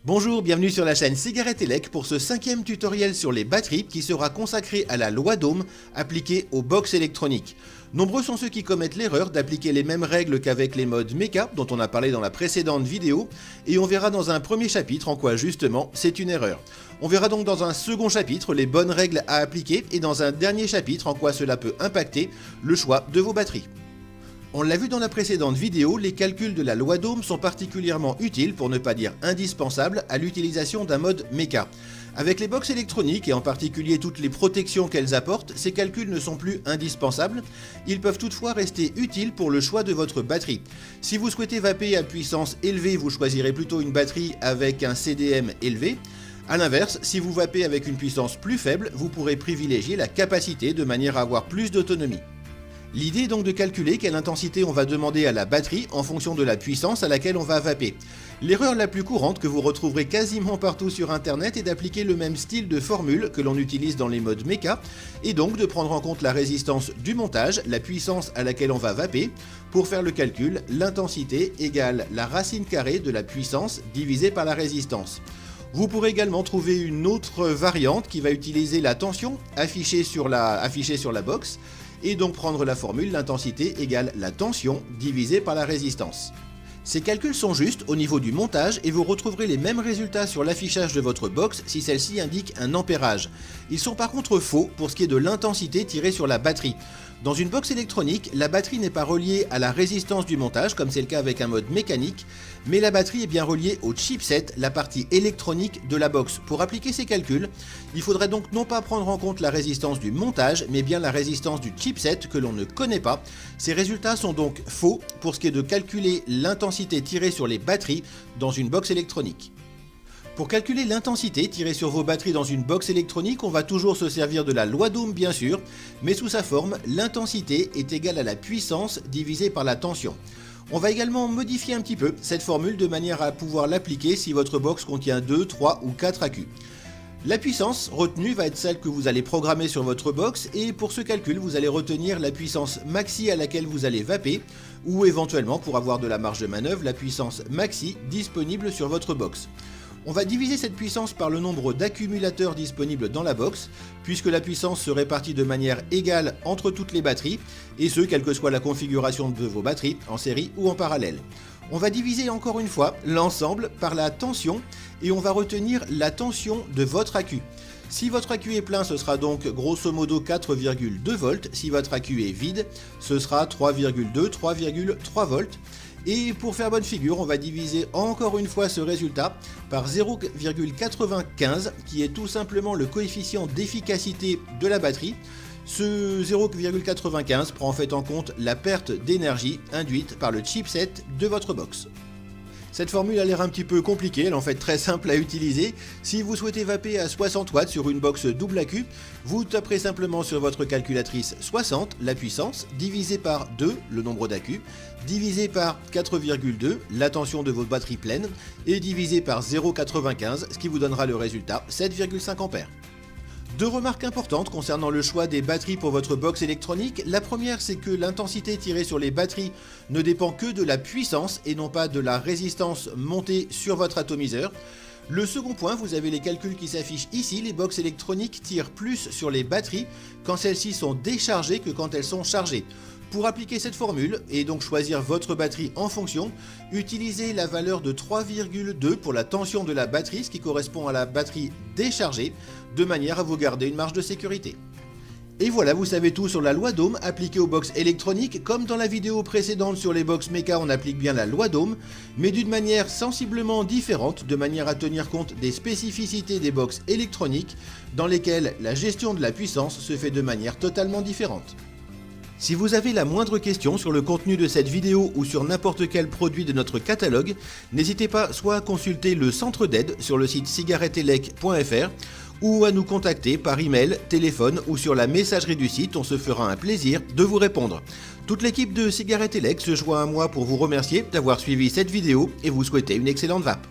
Bonjour, bienvenue sur la chaîne Cigarette Elec pour ce 5e tutoriel sur les batteries qui sera consacré à la loi d'Ohm appliquée aux box électroniques. Nombreux sont ceux qui commettent l'erreur d'appliquer les mêmes règles qu'avec les modes méca dont on a parlé dans la précédente vidéo et on verra dans un premier chapitre en quoi justement c'est une erreur. On verra donc dans un second chapitre les bonnes règles à appliquer et dans un dernier chapitre en quoi cela peut impacter le choix de vos batteries. On l'a vu dans la précédente vidéo, les calculs de la loi d'Ohm sont particulièrement utiles, pour ne pas dire indispensables, à l'utilisation d'un mode méca. Avec les box électroniques et en particulier toutes les protections qu'elles apportent, ces calculs ne sont plus indispensables. Ils peuvent toutefois rester utiles pour le choix de votre batterie. Si vous souhaitez vaper à puissance élevée, vous choisirez plutôt une batterie avec un CDM élevé. A l'inverse, si vous vapez avec une puissance plus faible, vous pourrez privilégier la capacité de manière à avoir plus d'autonomie. L'idée est donc de calculer quelle intensité on va demander à la batterie en fonction de la puissance à laquelle on va vaper. L'erreur la plus courante que vous retrouverez quasiment partout sur internet est d'appliquer le même style de formule que l'on utilise dans les modes méca et donc de prendre en compte la résistance du montage, la puissance à laquelle on va vaper. Pour faire le calcul, l'intensité égale la racine carrée de la puissance divisée par la résistance. Vous pourrez également trouver une autre variante qui va utiliser la tension affichée sur la box et donc prendre la formule l'intensité égale la tension divisée par la résistance. Ces calculs sont justes au niveau du montage et vous retrouverez les mêmes résultats sur l'affichage de votre box si celle-ci indique un ampérage. Ils sont par contre faux pour ce qui est de l'intensité tirée sur la batterie. Dans une box électronique, la batterie n'est pas reliée à la résistance du montage comme c'est le cas avec un mode mécanique, mais la batterie est bien reliée au chipset, la partie électronique de la box. Pour appliquer ces calculs, il faudrait donc non pas prendre en compte la résistance du montage, mais bien la résistance du chipset que l'on ne connaît pas. Ces résultats sont donc faux pour ce qui est de calculer l'intensité tirée sur les batteries dans une box électronique. Pour calculer l'intensité tirée sur vos batteries dans une box électronique, on va toujours se servir de la loi d'Ohm bien sûr, mais sous sa forme, l'intensité est égale à la puissance divisée par la tension. On va également modifier un petit peu cette formule de manière à pouvoir l'appliquer si votre box contient 2, 3 ou 4 accus. La puissance retenue va être celle que vous allez programmer sur votre box et pour ce calcul, vous allez retenir la puissance maxi à laquelle vous allez vaper ou éventuellement pour avoir de la marge de manœuvre, la puissance maxi disponible sur votre box. On va diviser cette puissance par le nombre d'accumulateurs disponibles dans la box, puisque la puissance se répartit de manière égale entre toutes les batteries, et ce, quelle que soit la configuration de vos batteries, en série ou en parallèle. On va diviser encore une fois l'ensemble par la tension, et on va retenir la tension de votre accu. Si votre accu est plein, ce sera donc grosso modo 4,2 volts, si votre accu est vide, ce sera 3,3 volts. Et pour faire bonne figure, on va diviser encore une fois ce résultat par 0,95 qui est tout simplement le coefficient d'efficacité de la batterie. Ce 0,95 prend en fait en compte la perte d'énergie induite par le chipset de votre box. Cette formule a l'air un petit peu compliquée, elle est en fait très simple à utiliser. Si vous souhaitez vaper à 60 watts sur une box double accu, vous taperez simplement sur votre calculatrice 60, la puissance, divisé par 2, le nombre d'accus, divisé par 4,2, la tension de votre batterie pleine, et divisé par 0,95, ce qui vous donnera le résultat 7,5 ampères. Deux remarques importantes concernant le choix des batteries pour votre box électronique. La première, c'est que l'intensité tirée sur les batteries ne dépend que de la puissance et non pas de la résistance montée sur votre atomiseur. Le second point, vous avez les calculs qui s'affichent ici. Les box électroniques tirent plus sur les batteries quand celles-ci sont déchargées que quand elles sont chargées. Pour appliquer cette formule et donc choisir votre batterie en fonction, utilisez la valeur de 3,2 pour la tension de la batterie, ce qui correspond à la batterie déchargée, de manière à vous garder une marge de sécurité. Et voilà, vous savez tout sur la loi d'Ohm appliquée aux box électroniques. Comme dans la vidéo précédente sur les box méca, on applique bien la loi d'Ohm, mais d'une manière sensiblement différente, de manière à tenir compte des spécificités des box électroniques, dans lesquelles la gestion de la puissance se fait de manière totalement différente. Si vous avez la moindre question sur le contenu de cette vidéo ou sur n'importe quel produit de notre catalogue, n'hésitez pas soit à consulter le centre d'aide sur le site cigaretteelec.fr ou à nous contacter par email, téléphone ou sur la messagerie du site, on se fera un plaisir de vous répondre. Toute l'équipe de Cigarette Elec se joint à moi pour vous remercier d'avoir suivi cette vidéo et vous souhaiter une excellente vape.